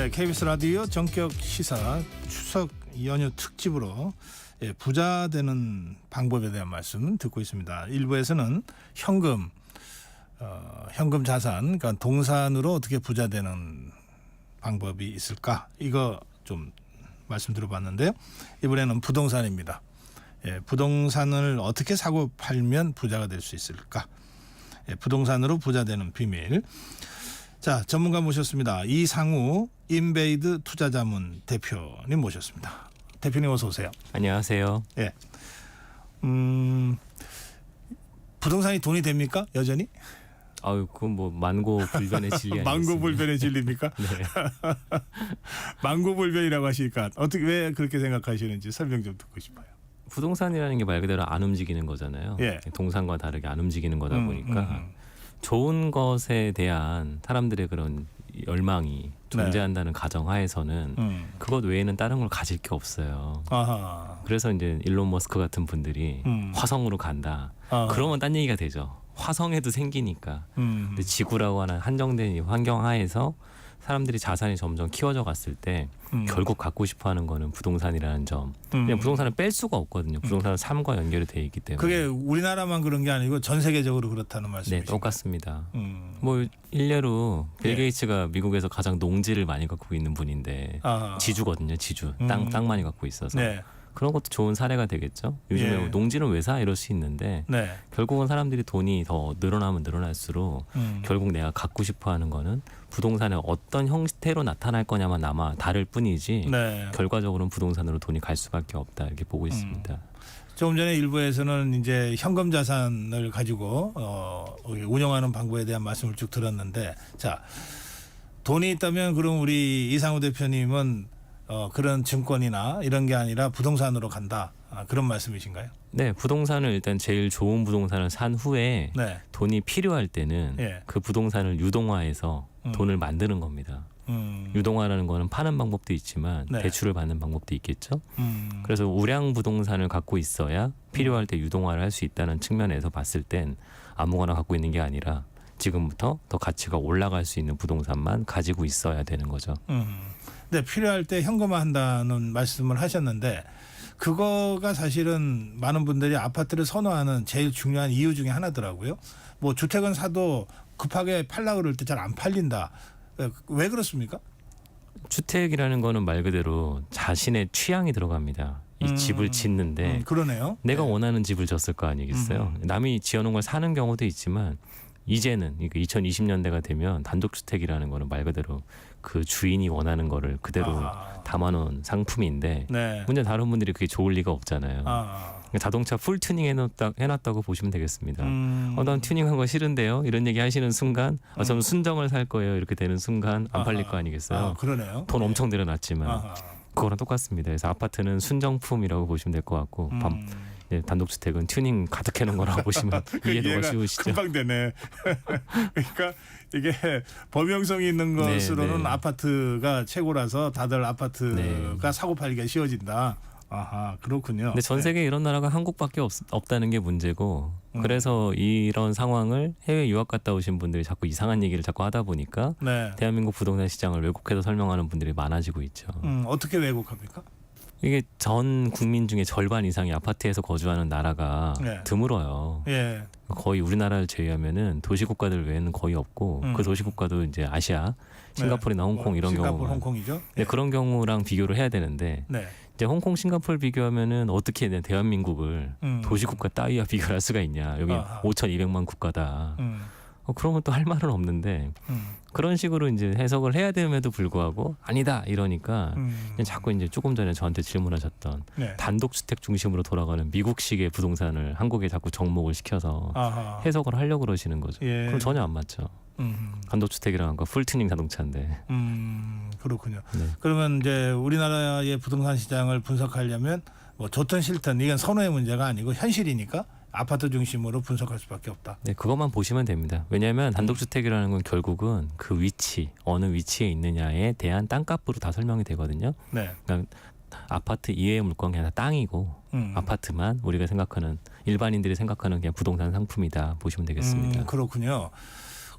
네, KBS 라디오 전격 시사 추석 연휴 특집으로 부자 되는 방법에 대한 말씀 듣고 있습니다. 일부에서는 현금 자산, 그러니까 동산으로 어떻게 부자 되는 방법이 있을까? 이거 좀 말씀 들어봤는데요. 이번에는 부동산입니다. 부동산을 어떻게 사고 팔면 부자가 될 수 있을까? 부동산으로 부자 되는 비밀. 자, 전문가 모셨습니다. 이상우 인베이드 투자자문 대표님 모셨습니다. 대표님 어서 오세요. 안녕하세요. 예. 부동산이 돈이 됩니까? 여전히? 아유, 그건 뭐 만고불변의 진리 아니겠습니까? 만고불변의 진리입니까? 네. 만고불변이라고 하시니까 어떻게 왜 그렇게 생각하시는지 설명 좀 듣고 싶어요. 부동산이라는 게 말 그대로 안 움직이는 거잖아요. 예. 동산과 다르게 안 움직이는 거다 보니까 좋은 것에 대한 사람들의 그런 열망이 존재한다는 가정하에서는 그것 외에는 다른 걸 가질 게 없어요. 아하. 그래서 이제 일론 머스크 같은 분들이 화성으로 간다. 아하. 그러면 딴 얘기가 되죠. 화성에도 생기니까. 근데 지구라고 하는 한정된 이 환경하에서 사람들이 자산이 점점 키워져 갔을 때 결국 갖고 싶어하는 거는 부동산이라는 점. 그냥 부동산을 뺄 수가 없거든요. 부동산은 삶과 연결이 돼 있기 때문에. 그게 우리나라만 그런 게 아니고 전 세계적으로 그렇다는 말씀이시죠? 네, 똑같습니다. 뭐 일례로 빌 게이츠가 미국에서 가장 농지를 많이 갖고 있는 분인데 지주거든요. 지주. 땅 많이 갖고 있어서. 네. 그런 것도 좋은 사례가 되겠죠. 요즘에 예. 농지는 왜 사? 이럴 수 있는데 네. 결국은 사람들이 돈이 더 늘어나면 늘어날수록 결국 내가 갖고 싶어하는 거는 부동산의 어떤 형태로 나타날 거냐만 아마 다를 뿐이지 네. 결과적으로는 부동산으로 돈이 갈 수밖에 없다 이렇게 보고 있습니다. 조금 전에 일부에서는 이제 현금 자산을 가지고 운영하는 방법에 대한 말씀을 쭉 들었는데, 자, 돈이 있다면 그럼 우리 이상우 대표님은 그런 증권이나 이런 게 아니라 부동산으로 간다, 그런 말씀이신가요? 네, 부동산을 일단 제일 좋은 부동산을 산 후에 네. 돈이 필요할 때는 예. 그 부동산을 유동화해서 돈을 만드는 겁니다. 유동화라는 거는 파는 방법도 있지만 네. 대출을 받는 방법도 있겠죠. 그래서 우량 부동산을 갖고 있어야 필요할 때 유동화를 할 수 있다는 측면에서 봤을 땐 아무거나 갖고 있는 게 아니라 지금부터 더 가치가 올라갈 수 있는 부동산만 가지고 있어야 되는 거죠. 네, 필요할 때 현금화한다는 말씀을 하셨는데, 그거가 사실은 많은 분들이 아파트를 선호하는 제일 중요한 이유 중에 하나더라고요. 뭐 주택은 사도 급하게 팔라 그럴 때 잘 안 팔린다. 왜 그렇습니까? 주택이라는 거는 말 그대로 자신의 취향이 들어갑니다. 이 집을 짓는데 그러네요. 내가 네. 원하는 집을 졌을 거 아니겠어요. 남이 지어놓은 걸 사는 경우도 있지만 이제는 2020년대가 되면 단독주택이라는 거는 말 그대로 그 주인이 원하는 거를 그대로 담아놓은 상품인데 네. 문제 다른 분들이 그게 좋을 리가 없잖아요. 자동차 풀 튜닝 해놨다고 보시면 되겠습니다. 난 튜닝한 거 싫은데요. 이런 얘기 하시는 순간 저는 순정을 살 거예요. 이렇게 되는 순간 안 팔릴 거 아니겠어요. 그러네요. 돈 엄청 들여놨지만 그거랑 똑같습니다. 그래서 아파트는 순정품이라고 보시면 될 것 같고 단독주택은 튜닝 가득 해놓은 거라고 보시면 이해도가 쉬우시죠. 금방 되네. 그러니까 이게 범용성이 있는 것으로는 네. 아파트가 최고라서 다들 아파트가 네. 사고 팔기가 쉬워진다. 아하, 그렇군요. 근데 전 세계에 이런 나라가 한국밖에 없다는 게 문제고 그래서 이런 상황을 해외 유학 갔다 오신 분들이 자꾸 이상한 얘기를 자꾸 하다 보니까 네. 대한민국 부동산 시장을 왜곡해서 설명하는 분들이 많아지고 있죠. 어떻게 왜곡합니까? 이게 전 국민 중에 절반 이상이 아파트에서 거주하는 나라가 네. 드물어요. 예. 거의 우리나라를 제외하면은 도시국가들 외에는 거의 없고 그 도시국가도 이제 아시아, 싱가포르나 홍콩 이런 싱가포르, 경우만. 홍콩이죠. 네, 그런 경우랑 비교를 해야 되는데 네. 이제 홍콩, 싱가포르 비교하면은 어떻게 대한민국을 도시국가 따위와 비교할 수가 있냐. 여기 5,200만 국가다. 그러면 또 할 말은 없는데 그런 식으로 이제 해석을 해야 됨에도 불구하고 아니다 이러니까 그냥 자꾸 이제 조금 전에 저한테 질문하셨던 네. 단독주택 중심으로 돌아가는 미국식의 부동산을 한국에 자꾸 접목을 시켜서 해석을 하려고 그러시는 거죠. 예. 그럼 전혀 안 맞죠. 단독주택이라는 거 풀튜닝 자동차인데. 그렇군요. 네. 그러면 이제 우리나라의 부동산 시장을 분석하려면 뭐 좋든 싫든 이건 선호의 문제가 아니고 현실이니까 아파트 중심으로 분석할 수밖에 없다. 네, 그것만 보시면 됩니다. 왜냐하면 단독주택이라는 건 결국은 그 위치, 어느 위치에 있느냐에 대한 땅값으로 다 설명이 되거든요. 네. 그러니까 아파트 이외의 물건이 아니라 땅이고 아파트만 우리가 생각하는 일반인들이 생각하는 그냥 부동산 상품이다 보시면 되겠습니다. 그렇군요.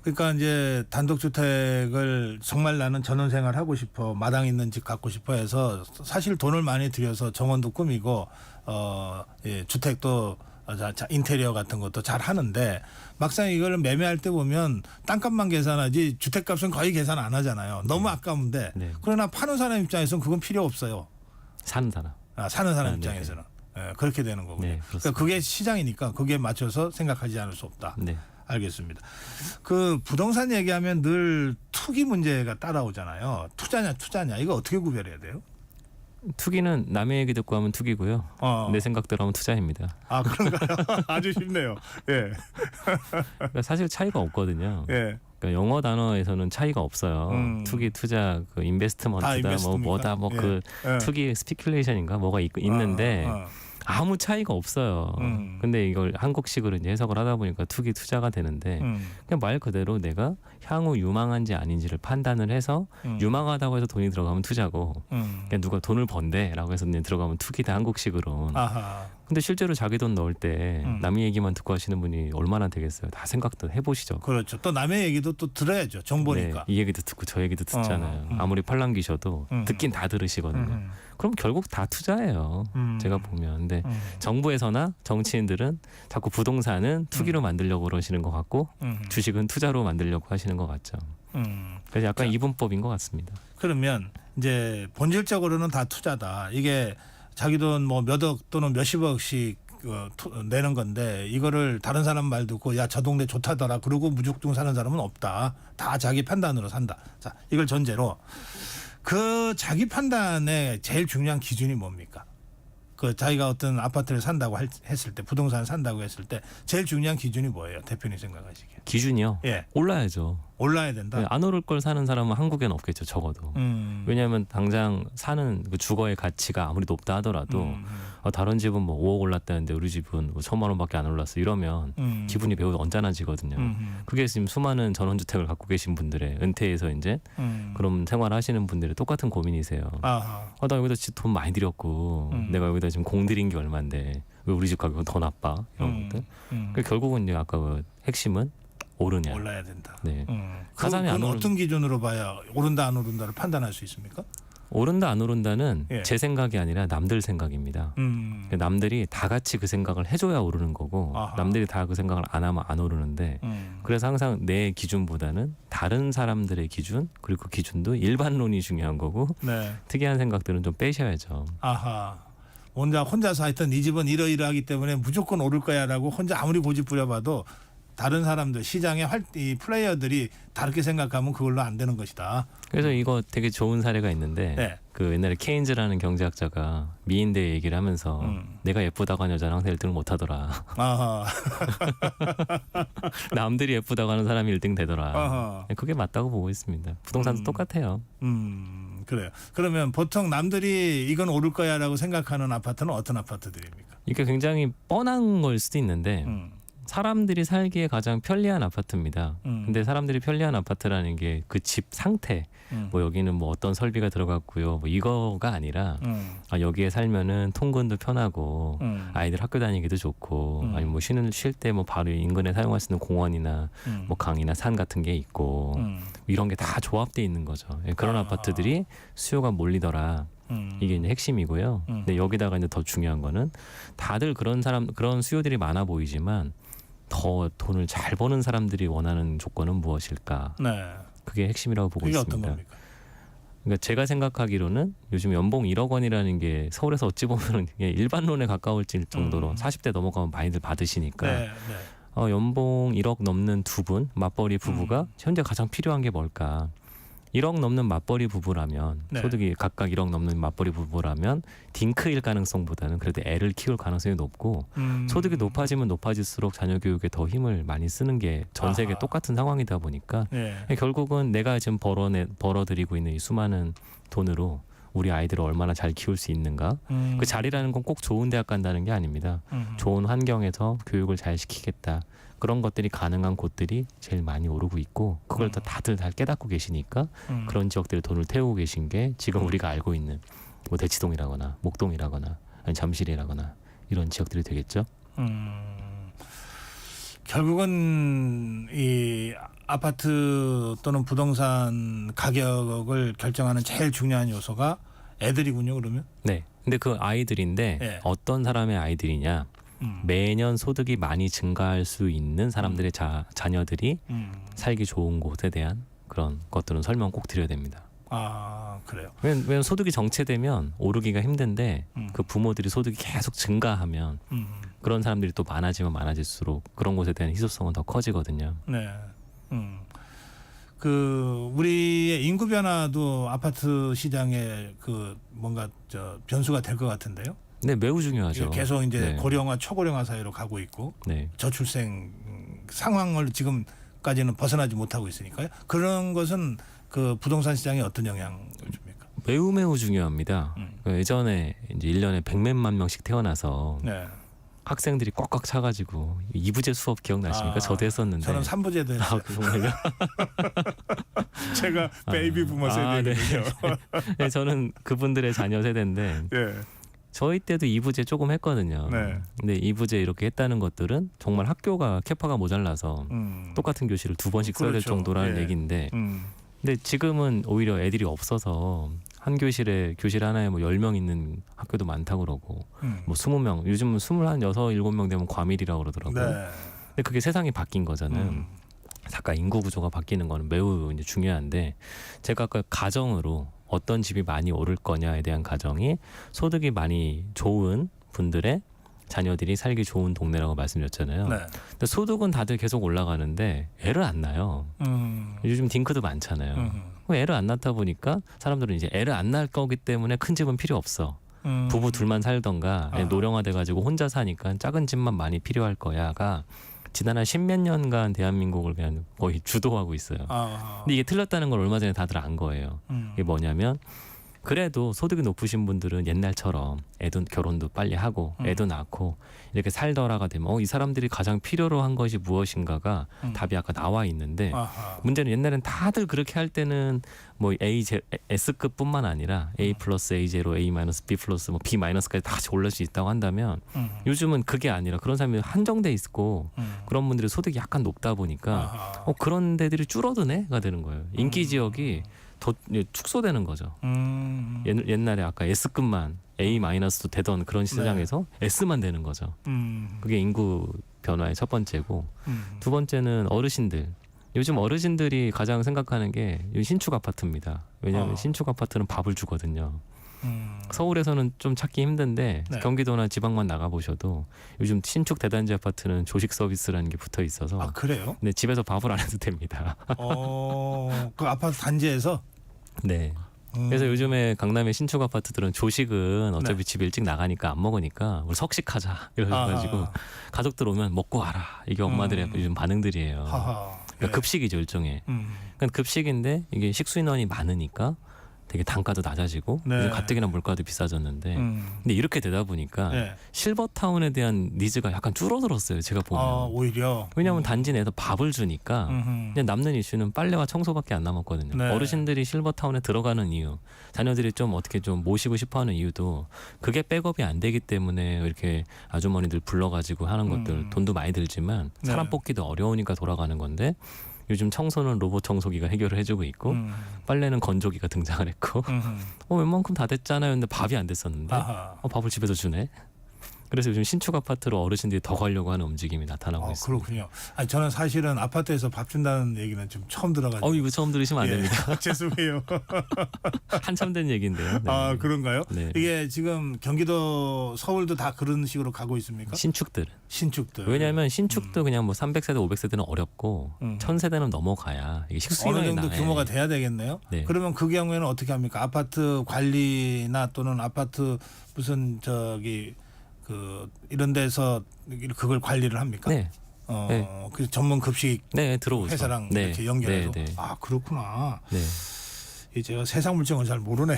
그러니까 이제 단독주택을 정말 나는 전원생활 하고 싶어, 마당 있는 집 갖고 싶어 해서 사실 돈을 많이 들여서 정원도 꾸미고 예, 주택도 인테리어 같은 것도 잘 하는데 막상 이걸 매매할 때 보면 땅값만 계산하지 주택값은 거의 계산 안 하잖아요. 너무 아까운데 네. 그러나 파는 사람 입장에서는 그건 필요 없어요. 사는 사람. 사는 사람 네. 입장에서는 예, 그렇게 되는 거군요. 네, 그러니까 그게 시장이니까 그게 맞춰서 생각하지 않을 수 없다. 네. 알겠습니다. 그 부동산 얘기하면 늘 투기 문제가 따라오잖아요. 투자냐 이거 어떻게 구별해야 돼요? 투기는 남의 얘기 듣고 하면 투기고요. 내 생각대로 하면 투자입니다. 아 그런가요? 아주 쉽네요. 예. 그러니까 사실 차이가 없거든요. 예. 그러니까 영어 단어에서는 차이가 없어요. 투기, 투자, 그 인베스트먼트다, 뭐 인베스트입니까? 뭐다, 뭐 그 예. 투기 스피큘레이션인가 뭐가 있는데 아무 차이가 없어요. 근데 이걸 한국식으로 이제 해석을 하다 보니까 투기, 투자가 되는데 그냥 말 그대로 내가 향후 유망한지 아닌지를 판단을 해서 유망하다고 해서 돈이 들어가면 투자고 그냥 누가 돈을 번대라고 해서 그냥 들어가면 투기다 한국식으로. 아하. 근데 실제로 자기 돈 넣을 때 남의 얘기만 듣고 하시는 분이 얼마나 되겠어요. 다 생각도 해보시죠. 그렇죠. 또 남의 얘기도 또 들어야죠. 정보니까. 네, 이 얘기도 듣고 저 얘기도 듣잖아요. 아무리 팔랑귀셔도 듣긴 다 들으시거든요. 그럼 결국 다 투자예요. 제가 보면. 근데 정부에서나 정치인들은 자꾸 부동산은 투기로 만들려고 그러시는 것 같고 주식은 투자로 만들려고 하시는 것 같죠. 그래서 약간 이분법인 것 같습니다. 그러면 이제 본질적으로는 다 투자다. 이게 자기 돈 뭐 몇억 또는 몇십억씩 내는 건데 이거를 다른 사람 말 듣고 야 저 동네 좋다더라 그러고 무조건 사는 사람은 없다. 다 자기 판단으로 산다. 자, 이걸 전제로 그 자기 판단의 제일 중요한 기준이 뭡니까? 그 자기가 어떤 아파트를 산다고 했을 때 부동산을 산다고 했을 때 제일 중요한 기준이 뭐예요? 대표님 생각하시기에. 기준이요? 예. 올라야죠. 올라야 된다. 네, 안 오를 걸 사는 사람은 한국엔 없겠죠. 적어도. 왜냐하면 당장 사는 그 주거의 가치가 아무리 높다 하더라도 다른 집은 뭐 5억 올랐다는데 우리 집은 뭐 1,000만 원밖에 안 올랐어 이러면 기분이 매우 언짢아지거든요. 그게 지금 수많은 전원주택을 갖고 계신 분들의 은퇴해서 이제 그런 생활하시는 분들의 똑같은 고민이세요. 아하. 나 여기다 돈 많이 들였고 내가 여기다 지금 공 들인 게 얼마인데 왜 우리 집 가격은 더 나빠 이런 것들. 그러니까 결국은 이제 아까 그 핵심은 오르냐. 올라야 된다. 네. 가산이 안 어떤 기준으로 봐야 오른다 안 오른다를 판단할 수 있습니까? 오른다 안 오른다는 예. 제 생각이 아니라 남들 생각입니다. 남들이 다 같이 그 생각을 해줘야 오르는 거고 아하. 남들이 다 그 생각을 안 하면 안 오르는데 그래서 항상 내 기준보다는 다른 사람들의 기준 그리고 그 기준도 일반론이 중요한 거고 네. 특이한 생각들은 좀 빼셔야죠. 아하. 혼자서 하여튼 이 집은 이러이러하기 때문에 무조건 오를 거야라고 혼자 아무리 고집 부려봐도 다른 사람들 시장의 이 플레이어들이 다르게 생각하면 그걸로 안 되는 것이다. 그래서 이거 되게 좋은 사례가 있는데 네. 그 옛날에 케인즈라는 경제학자가 미인대 얘기를 하면서 내가 예쁘다고 하는 여자는 항상 1등을 못하더라. 아하. 남들이 예쁘다고 하는 사람이 1등 되더라. 아하. 그게 맞다고 보고 있습니다. 부동산도 똑같아요. 그래요. 그러면 보통 남들이 이건 오를 거야라고 생각하는 아파트는 어떤 아파트들입니까? 이게 굉장히 뻔한 걸 수도 있는데 사람들이 살기에 가장 편리한 아파트입니다. 근데 사람들이 편리한 아파트라는 게 그 집 상태, 뭐 여기는 뭐 어떤 설비가 들어갔고요, 뭐 이거가 아니라 여기에 살면은 통근도 편하고 아이들 학교 다니기도 좋고 아니면 뭐 쉴 때 뭐 바로 인근에 사용할 수 있는 공원이나 뭐 강이나 산 같은 게 있고 이런 게 다 조합돼 있는 거죠. 그런 아파트들이 수요가 몰리더라. 이게 이제 핵심이고요. 근데 여기다가 이제 더 중요한 거는 다들 그런 수요들이 많아 보이지만 더 돈을 잘 버는 사람들이 원하는 조건은 무엇일까? 네. 그게 핵심이라고 보고 그게 있습니다. 어떤 겁니까? 그러니까 제가 생각하기로는 요즘 연봉 1억 원이라는 게 서울에서 어찌 보면 일반론에 가까울 정도로 40대 넘어가면 많이들 받으시니까 네. 연봉 1억 넘는 두 분 맞벌이 부부가 현재 가장 필요한 게 뭘까? 1억 넘는 맞벌이 부부라면 네. 소득이 각각 1억 넘는 맞벌이 부부라면 딩크일 가능성보다는 그래도 애를 키울 가능성이 높고 소득이 높아지면 높아질수록 자녀 교육에 더 힘을 많이 쓰는 게 전 세계 아하. 똑같은 상황이다 보니까 네. 결국은 내가 지금 벌어들이고 있는 이 수많은 돈으로 우리 아이들을 얼마나 잘 키울 수 있는가. 그 자리라는 건 꼭 좋은 대학 간다는 게 아닙니다. 좋은 환경에서 교육을 잘 시키겠다. 그런 것들이 가능한 곳들이 제일 많이 오르고 있고 그걸 또 다들 다 깨닫고 계시니까 그런 지역들에 돈을 태우고 계신 게 지금 우리가 알고 있는 뭐 대치동이라거나 목동이라거나 아니 잠실이라거나 이런 지역들이 되겠죠. 결국은 이 아파트 또는 부동산 가격을 결정하는 제일 중요한 요소가 애들이군요. 그러면. 네. 근데 그 아이들인데 예. 어떤 사람의 아이들이냐? 매년 소득이 많이 증가할 수 있는 사람들의 자녀들이 살기 좋은 곳에 대한 그런 것들은 설명 꼭 드려야 됩니다. 아, 그래요. 왜냐면 소득이 정체되면 오르기가 힘든데 그 부모들이 소득이 계속 증가하면 그런 사람들이 또 많아지면 많아질수록 그런 곳에 대한 희소성은 더 커지거든요. 네. 그 우리의 인구 변화도 아파트 시장에 그 뭔가 저 변수가 될 것 같은데요. 네, 매우 중요하죠. 계속 이제 네. 고령화, 초고령화 사회로 가고 있고 네. 저출생 상황을 지금까지는 벗어나지 못하고 있으니까요. 그런 것은 그 부동산 시장에 어떤 영향을 줍니까? 매우 중요합니다. 예전에 이제 1년에 100몇만 명씩 태어나서 네. 학생들이 꽉꽉 차가지고 이부제 수업 기억나십니까? 아, 저도 했었는데. 저는 3부제도 했어요. 아, 정말요? 제가 베이비 부머 세대거든요. 네, 저는 그분들의 자녀 세대인데 예. 저희 때도 2부제 조금 했거든요. 네. 근데 2부제 이렇게 했다는 것들은 정말 학교가 캐파가 모자라서 똑같은 교실을 2번씩 써야 될 그렇죠. 정도라는 예. 얘기인데 근데 지금은 오히려 애들이 없어서 한 교실 하나에 뭐 10명 있는 학교도 많다고 그러고 뭐 20명, 요즘은 26, 7명 되면 과밀이라고 그러더라고요. 네. 근데 그게 세상이 바뀐 거잖아요. 아까 인구 구조가 바뀌는 거는 매우 이제 중요한데 제가 아까 가정으로 어떤 집이 많이 오를 거냐에 대한 가정이 소득이 많이 좋은 분들의 자녀들이 살기 좋은 동네라고 말씀드렸잖아요. 네. 근데 소득은 다들 계속 올라가는데 애를 안 낳아요. 요즘 딩크도 많잖아요. 애를 안 낳다 보니까 사람들은 이제 애를 안 낳을 거기 때문에 큰 집은 필요 없어. 부부 둘만 살던가 노령화돼가지고 혼자 사니까 작은 집만 많이 필요할 거야가 지난 한 10몇 년간 대한민국을 그냥 거의 주도하고 있어요. 근데 이게 틀렸다는 걸 얼마 전에 다들 안 거예요. 이게 뭐냐면 그래도 소득이 높으신 분들은 옛날처럼 애도 결혼도 빨리 하고 애도 낳고 이렇게 살더라가 되면 이 사람들이 가장 필요로 한 것이 무엇인가가 답이 아까 나와 있는데 문제는 옛날엔 다들 그렇게 할 때는 뭐 S급뿐만 아니라 A 플러스 A0, A 마이너스 B 플러스 뭐 B 마이너스까지 다 같이 올릴 수 있다고 한다면 요즘은 그게 아니라 그런 사람이 한정돼 있고 그런 분들의 소득이 약간 높다 보니까 그런 데들이 줄어든 애가 되는 거예요. 인기 지역이 더 축소되는 거죠. 옛날에 아까 S급만 A 마이너스도 되던 그런 시장에서 S만 되는 거죠. 그게 인구 변화의 첫 번째고 두 번째는 어르신들. 요즘 어르신들이 가장 생각하는 게 신축 아파트입니다. 왜냐하면 신축 아파트는 밥을 주거든요. 서울에서는 좀 찾기 힘든데 네. 경기도나 지방만 나가 보셔도 요즘 신축 대단지 아파트는 조식 서비스라는 게 붙어 있어서 아, 그래요? 근데 집에서 밥을 안 해도 됩니다. 그 아파트 단지에서. 네. 그래서 요즘에 강남의 신축 아파트들은 조식은 어차피 집 일찍 나가니까 안 먹으니까 우리 석식하자 이래가지고 가족들 오면 먹고 와라. 이게 엄마들의 요즘 반응들이에요. 그러니까 급식이죠 일종의. 그러니까 급식인데 이게 식수 인원이 많으니까 되게 단가도 낮아지고 요즘 가뜩이나 물가도 비싸졌는데 근데 이렇게 되다 보니까 실버타운에 대한 니즈가 약간 줄어들었어요. 제가 보면. 오히려. 왜냐하면 단지 내에서 밥을 주니까 그냥 남는 이슈는 빨래와 청소밖에 안 남았거든요. 네. 어르신들이 실버타운에 들어가는 이유, 자녀들이 좀 어떻게 좀 모시고 싶어하는 이유도 그게 백업이 안 되기 때문에 이렇게 아주머니들 불러가지고 하는 것들 돈도 많이 들지만 사람 뽑기도 어려우니까 돌아가는 건데 요즘 청소는 로봇 청소기가 해결을 해주고 있고 빨래는 건조기가 등장을 했고 웬만큼 다 됐잖아요. 근데 밥이 안 됐었는데 밥을 집에서 주네. 그래서 요즘 신축 아파트로 어르신들이 더 가려고 하는 움직임이 나타나고 있습니다. 그렇군요. 아니, 저는 사실은 아파트에서 밥 준다는 얘기는 좀 처음 들어가지고. 이거 처음 들으시면 안 됩니다. 죄송해요. 한참 된 얘기인데요. 네. 그런가요? 네. 이게 지금 경기도, 서울도 다 그런 식으로 가고 있습니까? 신축들. 왜냐하면 신축도 그냥 뭐 300세대, 500세대는 어렵고 1000세대는 넘어가야 이게 어느 식수인원이 정도 나와요. 규모가 돼야 되겠네요. 네. 그러면 그 경우에는 어떻게 합니까? 아파트 관리나 또는 아파트 무슨 이런 데서 그걸 관리를 합니까? 네. 그 전문 급식 들어오죠. 회사랑 이렇게 연결해서. 네. 그렇구나. 네. 제가 세상 물정을 잘 모르네요.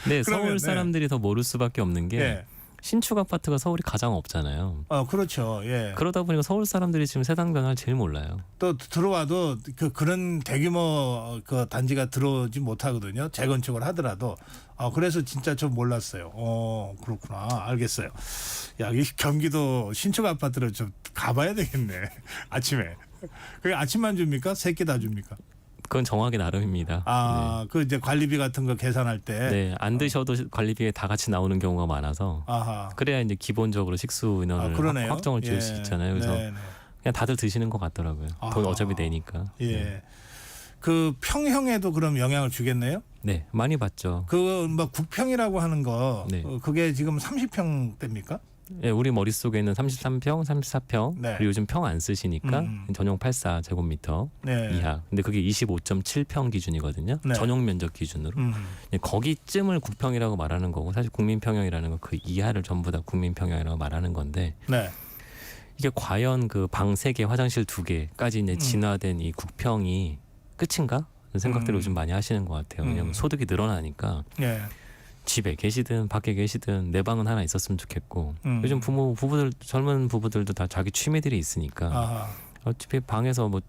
네, 그러면, 서울 사람들이 더 모를 수밖에 없는 게 예. 신축 아파트가 서울이 가장 없잖아요. 그렇죠. 예. 그러다 보니까 서울 사람들이 지금 세상 변화를 제일 몰라요. 또 들어와도 그런 대규모 그 단지가 들어오지 못하거든요. 재건축을 하더라도. 그래서 진짜 좀 몰랐어요. 그렇구나. 알겠어요. 야, 이 경기도 신축 아파트를 좀 가봐야 되겠네. 아침에. 그게 아침만 줍니까? 세끼 다 줍니까? 그건 정하기 나름입니다. 아, 그 이제 관리비 같은 거 계산할 때. 네, 안 드셔도 관리비에 다 같이 나오는 경우가 많아서 아하. 그래야 이제 기본적으로 식수 인원을 그러네요. 확정을 지을 수 있잖아요. 그래서 네, 네. 그냥 다들 드시는 것 같더라고요. 돈 아하. 어차피 내니까. 예. 그 평형에도 그럼 영향을 주겠네요? 네, 많이 받죠. 그 뭐 국평이라고 하는 거 네. 그게 지금 30평대입니까? 예, 우리 머릿속에 있는 33평, 34평, 네. 그리고 요즘 평 안 쓰시니까 전용 84제곱미터 네. 이하. 근데 그게 25.7평 기준이거든요. 네. 전용 면적 기준으로. 예, 거기쯤을 국평이라고 말하는 거고 사실 국민평형이라는 건 그 이하를 전부 다 국민평형이라고 말하는 건데 네. 이게 과연 그 방 3개, 화장실 2개까지 이제 진화된 이 국평이 끝인가? 그런 생각들을 요즘 많이 하시는 것 같아요. 왜냐하면 소득이 늘어나니까 예. 집에 계시든 밖에 계시든 내 방은 하나 있었으면 좋겠고 요즘 부부들 젊은 부부들도 다 자기 취미들이 있으니까 아하. 어차피 방에서 뭐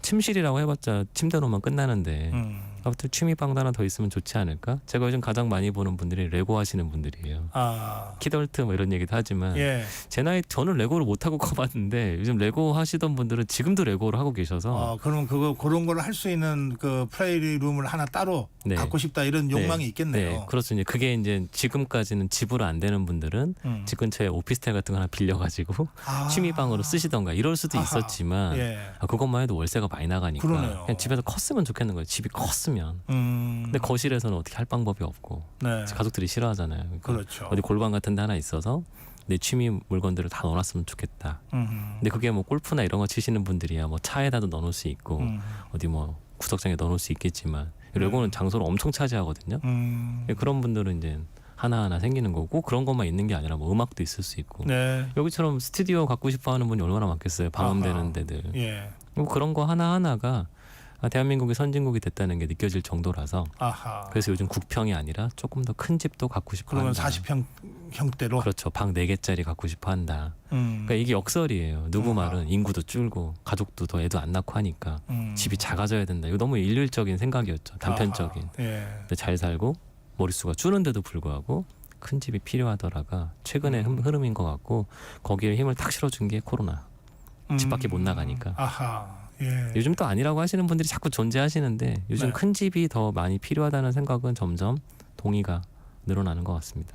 침실이라고 해봤자 침대로만 끝나는데 아무튼 취미방도 하나 더 있으면 좋지 않을까? 제가 요즘 가장 많이 보는 분들이 레고 하시는 분들이에요. 아. 키덜트 뭐 이런 얘기도 하지만 예. 제 나이 저는 레고를 못 하고 커봤는데 요즘 레고 하시던 분들은 지금도 레고를 하고 계셔서 그러면 그런 걸 할 수 있는 그 플레이룸을 하나 따로 네. 갖고 싶다 이런 욕망이 네, 있겠네요. 그렇죠. 이제 그게 이제 지금까지는 집으로 안 되는 분들은 집 근처에 오피스텔 같은 거 하나 빌려가지고 취미방으로 쓰시던가 이럴 수도 아하. 있었지만 예. 그것만 해도 월세가 많이 나가니까 그러네요. 그냥 집에서 컸으면 좋겠는 거예요. 집이 컸으면. 근데 거실에서는 어떻게 할 방법이 없고 네. 가족들이 싫어하잖아요. 그러니까 그렇죠. 어디 골방 같은 데 하나 있어서 내 취미 물건들을 다 넣어놨으면 좋겠다. 근데 그게 뭐 골프나 이런 거 치시는 분들이야 뭐 차에다도 넣어놓을 수 있고 어디 뭐 구석장에 넣어놓을 수 있겠지만 레고는 장소를 엄청 차지하거든요. 그런 분들은 이제 하나하나 생기는 거고 그런 것만 있는 게 아니라 뭐 음악도 있을 수 있고 네. 여기처럼 스튜디오 갖고 싶어하는 분이 얼마나 많겠어요. 방음되는 데들. 예. 뭐 그런 거 하나하나가 대한민국이 선진국이 됐다는 게 느껴질 정도라서 아하. 그래서 요즘 국평이 아니라 조금 더 큰 집도 갖고 싶어 그러면 한다. 40평 형대로. 그렇죠. 방 4개짜리 갖고 싶어 한다. 음. 그러니까 이게 역설이에요. 누구 말은 인구도 줄고 가족도 더 애도 안 낳고 하니까 집이 작아져야 된다. 이거 너무 일률적인 생각이었죠. 단편적인. 아하. 예. 근데 잘 살고 머릿수가 줄는데도 불구하고 큰 집이 필요하더라가 최근의 흐름인 것 같고 거기에 힘을 탁 실어준 게 코로나. 집 밖에 못 나가니까. 아하. 예. 요즘 또 아니라고 하시는 분들이 자꾸 존재하시는데 요즘 네. 큰 집이 더 많이 필요하다는 생각은 점점 동의가 늘어나는 것 같습니다.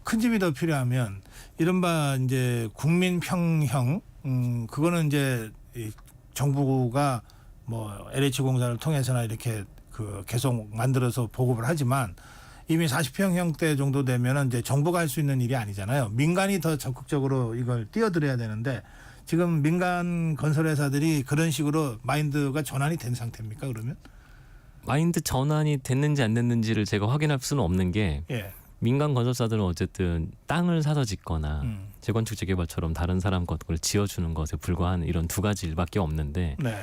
큰 집이 더 필요하면 이른바 이제 국민평형 그거는 이제 이 정부가 뭐 LH 공사를 통해서나 이렇게 그 계속 만들어서 보급을 하지만 이미 40평형대 정도 되면은 이제 정부가 할 수 있는 일이 아니잖아요. 민간이 더 적극적으로 이걸 뛰어들어야 되는데 지금 민간 건설회사들이 그런 식으로 마인드가 전환이 된 상태입니까? 그러면? 마인드 전환이 됐는지 안 됐는지를 제가 확인할 수는 없는 게 예. 민간 건설사들은 어쨌든 땅을 사서 짓거나 음. 재건축 재개발처럼 다른 사람 것을 지어주는 것에 불과한 이런 두 가지 일밖에 없는데 네.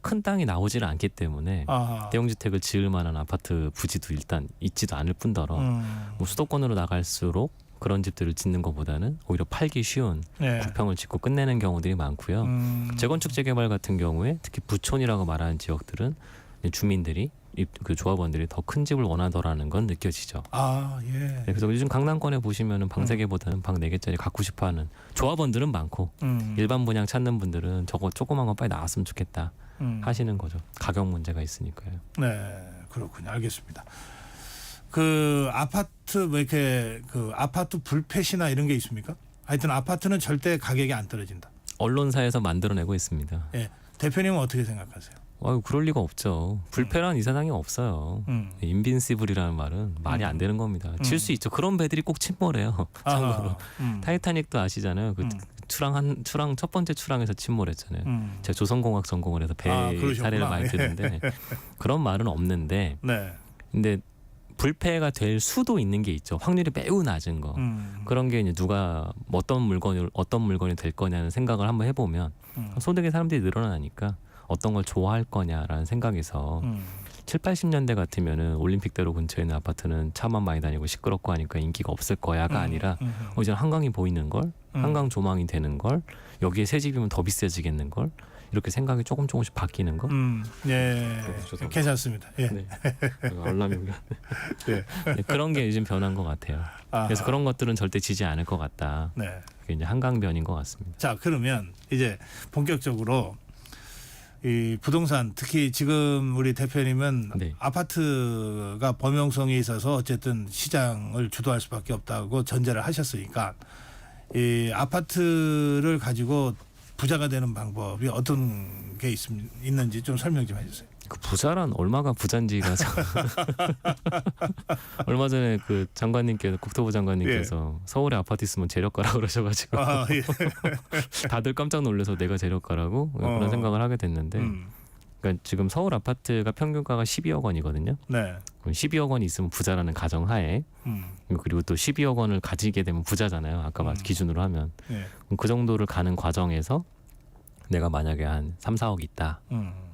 큰 땅이 나오지를 않기 때문에 아하. 대형주택을 지을 만한 아파트 부지도 일단 있지도 않을 뿐더러 뭐 수도권으로 나갈수록 그런 집들을 짓는 것보다는 오히려 팔기 쉬운 네. 국평을 짓고 끝내는 경우들이 많고요. 재건축 재개발 같은 경우에 특히 부촌이라고 말하는 지역들은 주민들이 그 조합원들이 더 큰 집을 원하더라는 건 느껴지죠. 아, 예. 네, 그래서 요즘 강남권에 보시면은 방 3개보다는 방 4개짜리 갖고 싶어하는 조합원들은 많고 일반 분양 찾는 분들은 저거 조그만 거 빨리 나왔으면 좋겠다 하시는 거죠. 가격 문제가 있으니까요. 네, 그렇군요. 알겠습니다. 그 아파트 뭐 이렇게 그 아파트 불패시나 이런 게 있습니까? 하여튼 아파트는 절대 가격이 안 떨어진다. 언론사에서 만들어내고 있습니다. 예, 대표님은 어떻게 생각하세요? 아유, 그럴 리가 없죠. 불패란 이 세상에 없어요. 인빈시블이라는 말은 말이 안 되는 겁니다. 칠 수 있죠. 그런 배들이 꼭 침몰해요. 참고로 타이타닉도 아시잖아요. 그 출항 첫 번째 출항에서 침몰했잖아요. 제가 조선공학 전공을 해서 배 사례를 많이 듣는데 그런 말은 없는데 네. 근데 불패가 될 수도 있는 게 있죠. 확률이 매우 낮은 거. 그런 게 이제 누가 어떤 물건이 될 거냐는 생각을 한번 해보면 소득의 사람들이 늘어나니까 어떤 걸 좋아할 거냐라는 생각에서 7, 80년대 같으면은 올림픽대로 근처에 있는 아파트는 차만 많이 다니고 시끄럽고 하니까 인기가 없을 거야가 아니라 이제 한강이 보이는 걸, 한강 조망이 되는 걸, 여기에 새 집이면 더 비싸지겠는 걸 이렇게 생각이 조금씩 바뀌는 거. 예, 괜찮습니다. 예. 네. 알람입니다. 예. 네, 그런 게 요즘 변한 것 같아요. 아하. 그래서 그런 것들은 절대 지지 않을 것 같다. 네. 그게 이제 한강변인 것 같습니다. 자, 그러면 이제 본격적으로 이 부동산 특히 지금 우리 대표님은 네. 아파트가 범용성이 있어서 어쨌든 시장을 주도할 수밖에 없다고 전제를 하셨으니까 이 아파트를 가지고 부자가 되는 방법이 어떤 게 있는지 좀 설명 좀 해주세요. 그 부자란 얼마가 부자인지가 얼마 전에 그 장관님께서 국토부 장관님께서 서울에 아파트 있으면 재력가라 그러셔가지고 다들 깜짝 놀라서 내가 재력가라고 그런 생각을 하게 됐는데 그러니까 지금 서울 아파트가 평균가가 12억 원이거든요. 네. 그럼 12억 원이 있으면 부자라는 가정하에 그리고 또 12억 원을 가지게 되면 부자잖아요. 아까 말한 기준으로 하면 네. 그럼 그 정도를 가는 과정에서 내가 만약에 한 3, 4억 있다.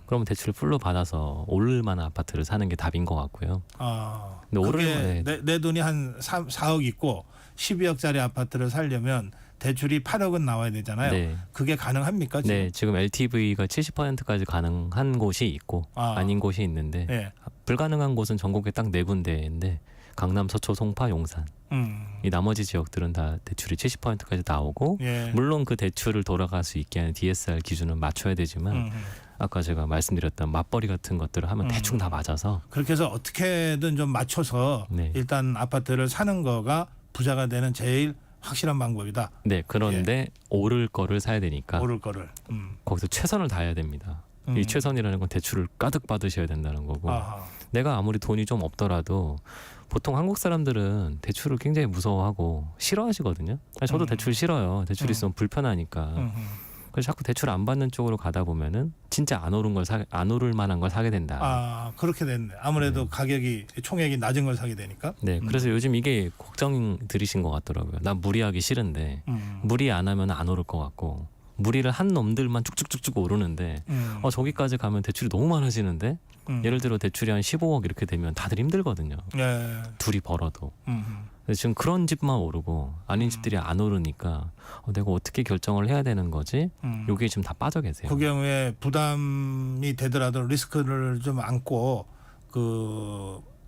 그러면 대출을 풀로 받아서 오를 만한 아파트를 사는 게 답인 것 같고요. 근데 그게 네. 내 돈이 한 4억 있고 12억짜리 아파트를 살려면 대출이 8억은 나와야 되잖아요. 네. 그게 가능합니까? 지금? 네, 지금 LTV가 70%까지 가능한 곳이 있고 아닌 곳이 있는데 네. 불가능한 곳은 전국에 딱 4군데인데 강남, 서초, 송파, 용산 이 나머지 지역들은 다 대출이 70%까지 나오고 예. 물론 그 대출을 돌아갈 수 있게 하는 DSR 기준은 맞춰야 되지만 아까 제가 말씀드렸던 맞벌이 같은 것들을 하면 대충 다 맞아서 그렇게 해서 어떻게든 좀 맞춰서 네. 일단 아파트를 사는 거가 부자가 되는 제일 확실한 방법이다. 네, 그런데 오를 거를 사야 되니까 오를 거를. 거기서 최선을 다해야 됩니다. 이 최선이라는 건 대출을 가득 받으셔야 된다는 거고 아하. 내가 아무리 돈이 좀 없더라도 보통 한국 사람들은 대출을 굉장히 무서워하고 싫어하시거든요. 저도 대출 싫어요. 대출 있으면 불편하니까. 그래서 자꾸 대출 안 받는 쪽으로 가다 보면은 진짜 안 오를 만한 걸 사게 된다. 그렇게 됐네. 아무래도 네. 가격이 총액이 낮은 걸 사게 되니까. 네, 그래서 요즘 이게 걱정 들이신 것 같더라고요. 난 무리하기 싫은데 무리 안 하면 안 오를 것 같고 무리를 한 놈들만 쭉쭉쭉쭉 오르는데 저기까지 가면 대출이 너무 많아지는데 예를 들어 대출이 한 15억 이렇게 되면 다들 힘들거든요. 예. 둘이 벌어도. 근데 지금 그런 집만 오르고 아닌 집들이 안 오르니까 내가 어떻게 결정을 해야 되는 거지? 여기에 지금 다 빠져 계세요. 그 경우에 부담이 되더라도 리스크를 좀 안고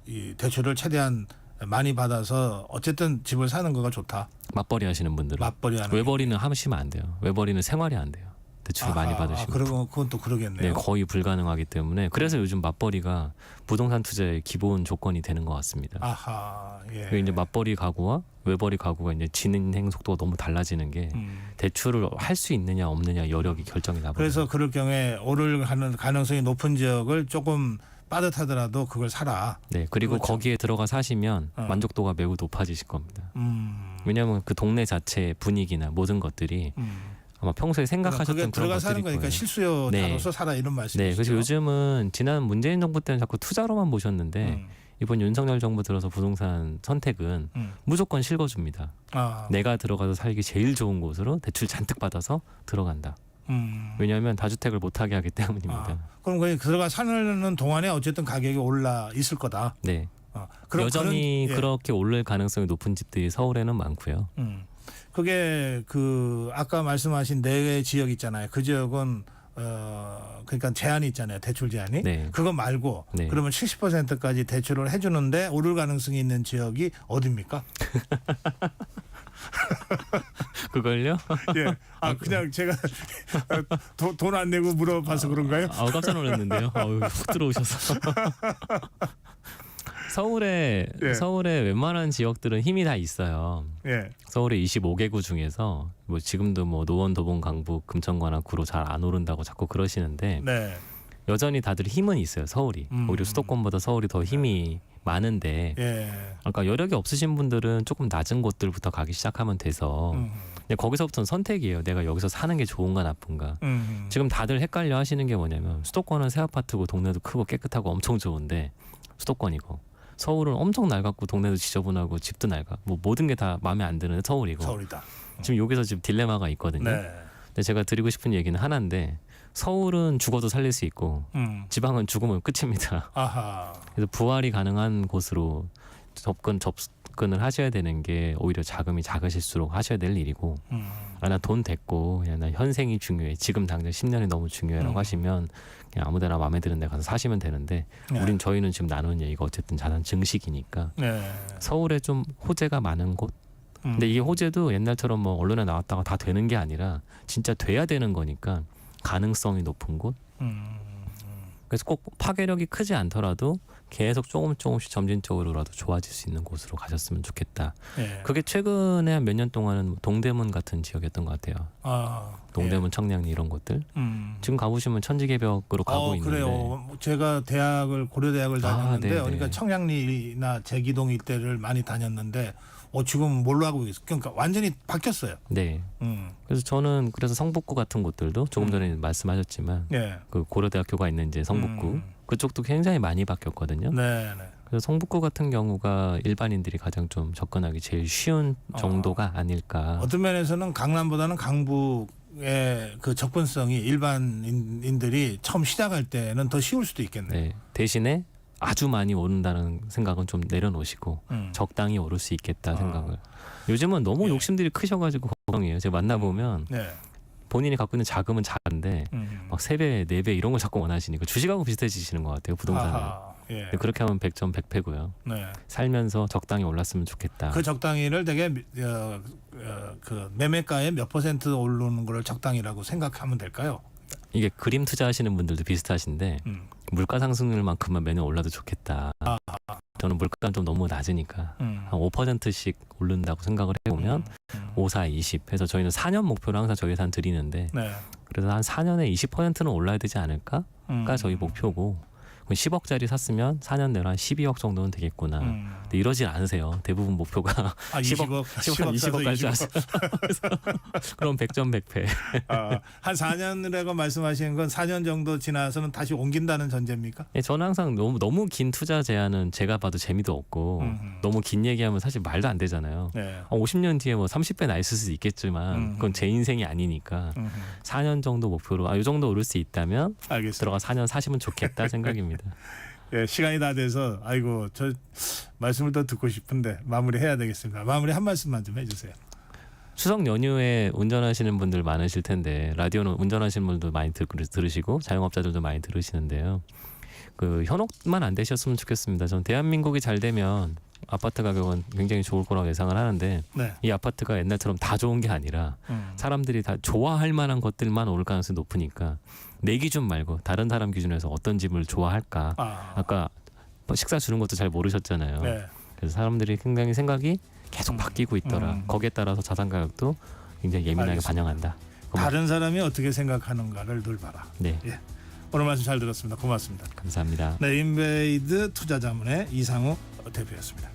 이 대출을 최대한 많이 받아서 어쨌든 집을 사는 거가 좋다. 맞벌이 하시는 분들은 맞벌이 하는. 외벌이는 하시면 안 돼요. 외벌이는 생활이 안 돼요. 대출을 많이 받으시면. 그러고 그건 또 그러겠네요. 네, 거의 불가능하기 때문에 그래서 요즘 맞벌이가 부동산 투자의 기본 조건이 되는 것 같습니다. 아하. 예. 그리고 이제 맞벌이 가구와 외벌이 가구가 이제 진행 속도가 너무 달라지는 게 대출을 할 수 있느냐 없느냐 여력이 결정이 나버려요. 그래서 그럴 경우에 오를 가능성이 높은 지역을 조금 빠듯하더라도 그걸 사라. 네, 그리고 그렇죠. 거기에 들어가 사시면 만족도가 매우 높아지실 겁니다. 왜냐하면 그 동네 자체의 분위기나 모든 것들이 아마 평소에 생각하셨던 그게 그런 들어가 것들이 사는 거니까 거예요. 실수요자로서 사라 이런 말씀이시죠. 네, 그래서 요즘은 지난 문재인 정부 때는 자꾸 투자로만 보셨는데 이번 윤석열 정부 들어서 부동산 선택은 무조건 실거줍니다. 내가 들어가서 살기 제일 좋은 곳으로 대출 잔뜩 받아서 들어간다. 왜냐하면 다주택을 못하게 하기 때문입니다. 그럼 그냥 들어가 사는 동안에 어쨌든 가격이 올라 있을 거다. 네. 그럼 여전히 그렇게 오를 가능성이 높은 집들이 서울에는 많고요. 그게 아까 말씀하신 네 지역 있잖아요. 그 지역은 그러니까 제한이 있잖아요. 대출 제한이. 네. 그거 말고 네. 그러면 70%까지 대출을 해주는데 오를 가능성이 있는 지역이 어디입니까? 그걸요? 예. 그냥 제가 돈 안 내고 물어봐서 그런가요? 깜짝 놀랐는데요. 훅 들어오셔서. 서울에 웬만한 지역들은 힘이 다 있어요. 예. 서울의 25개구 중에서 뭐 지금도 뭐 노원, 도봉, 강북, 금천과나 구로 잘 안 오른다고 자꾸 그러시는데 네. 여전히 다들 힘은 있어요. 서울이. 오히려 수도권보다 서울이 더 힘이 많은데 예. 그러니까 여력이 없으신 분들은 조금 낮은 곳들부터 가기 시작하면 돼서 근데 거기서부터는 선택이에요. 내가 여기서 사는 게 좋은가 나쁜가. 지금 다들 헷갈려 하시는 게 뭐냐면 수도권은 새 아파트고 동네도 크고 깨끗하고 엄청 좋은데 수도권이고 서울은 엄청 낡았고 동네도 지저분하고 집도 낡아. 뭐 모든 게 다 마음에 안 드는 서울이고. 서울이다. 지금 여기서 지금 딜레마가 있거든요. 네. 근데 제가 드리고 싶은 얘기는 하나인데 서울은 죽어도 살릴 수 있고 지방은 죽으면 끝입니다. 아하. 그래서 부활이 가능한 곳으로 접근을 하셔야 되는 게 오히려 자금이 작으실수록 하셔야 될 일이고 나 돈 됐고 그냥 나 현생이 중요해. 지금 당장 10년이 너무 중요해라고 하시면 그냥 아무데나 마음에 드는 데 가서 사시면 되는데 네. 저희는 지금 나누는 얘기가 어쨌든 자산 증식이니까 네. 서울에 좀 호재가 많은 곳 근데 이 호재도 옛날처럼 뭐 언론에 나왔다가 다 되는 게 아니라 진짜 돼야 되는 거니까 가능성이 높은 곳 그래서 꼭 파괴력이 크지 않더라도 계속 조금씩 점진적으로라도 좋아질 수 있는 곳으로 가셨으면 좋겠다. 예. 그게 최근에 한 몇 년 동안은 동대문 같은 지역이었던 것 같아요. 동대문, 청량리 이런 곳들. 지금 가보시면 천지개벽으로 가고 있는데. 그래요. 제가 고려대학을 다녔는데, 네네. 그러니까 청량리나 제기동 일대를 많이 다녔는데, 지금 뭘로 하고 있어? 그러니까 완전히 바뀌었어요. 네. 그래서 저는 성북구 같은 곳들도 조금 전에 말씀하셨지만 예. 그 고려대학교가 있는 이제 성북구 그쪽도 굉장히 많이 바뀌었거든요. 네. 그래서 성북구 같은 경우가 일반인들이 가장 좀 접근하기 제일 쉬운 정도가 아닐까. 어떤 면에서는 강남보다는 강북의 그 접근성이 일반인들이 처음 시작할 때는 더 쉬울 수도 있겠네요. 네. 대신에 아주 많이 오른다는 생각은 좀 내려놓으시고 적당히 오를 수 있겠다 생각을. 요즘은 너무 욕심들이 크셔가지고 걱정이에요. 제가 만나보면 네. 본인이 갖고 있는 자금은 작은데 막 3배, 4배 이런 걸 자꾸 원하시니까 주식하고 비슷해지시는 것 같아요. 부동산은. 예. 그렇게 하면 100점 100패고요. 네. 살면서 적당히 올랐으면 좋겠다. 그 적당히를 되게 그 매매가의 몇 % 오르는 걸 적당히라고 생각하면 될까요? 이게 그림 투자하시는 분들도 비슷하신데 물가 상승률만큼만 매년 올라도 좋겠다. 저는 물가가 좀 너무 낮으니까 한 5%씩 오른다고 생각을 해보면 5, 4, 20 해서 저희는 4년 목표를 항상 저희 회사는 드리는데 네. 그래서 한 4년에 20%는 올라야 되지 않을까가 저희 목표고 10억짜리 샀으면 4년 내로 한 12억 정도는 되겠구나. 근데 이러질 않으세요. 대부분 목표가 20억, 20억까지 하세요. 그럼 100점 100패. 한 4년이라고 말씀하시는 건 4년 정도 지나서는 다시 옮긴다는 전제입니까? 네, 저는 항상 너무 긴 투자 제한은 제가 봐도 재미도 없고 너무 긴 얘기하면 사실 말도 안 되잖아요. 네. 50년 뒤에 뭐 30배 나 있을 수도 있겠지만 그건 제 인생이 아니니까 4년 정도 목표로 이 정도 오를 수 있다면 알겠습니다. 들어가 4년 사시면 좋겠다 생각입니다. 예, 시간이 다 돼서 아이고 저 말씀을 더 듣고 싶은데 마무리해야 되겠습니다. 마무리 한 말씀만 좀 해주세요. 추석 연휴에 운전하시는 분들 많으실 텐데 라디오는 운전하시는 분들도 많이 들으시고 자영업자들도 많이 들으시는데요. 그 현혹만 안 되셨으면 좋겠습니다. 전 대한민국이 잘 되면 아파트 가격은 굉장히 좋을 거라고 예상을 하는데 네. 이 아파트가 옛날처럼 다 좋은 게 아니라 사람들이 다 좋아할 만한 것들만 오를 가능성이 높으니까 내 기준 말고 다른 사람 기준에서 어떤 집을 좋아할까. 아까 식사 주는 것도 잘 모르셨잖아요. 네. 그래서 사람들이 굉장히 생각이 계속 바뀌고 있더라. 거기에 따라서 자산 가격도 굉장히 예민하게 알겠습니다. 반영한다. 다른 사람이 어떻게 생각하는가를 늘 봐라. 네. 예. 오늘 말씀 잘 들었습니다. 고맙습니다. 감사합니다. 네, 인베이드 투자자문의 이상우 대표였습니다.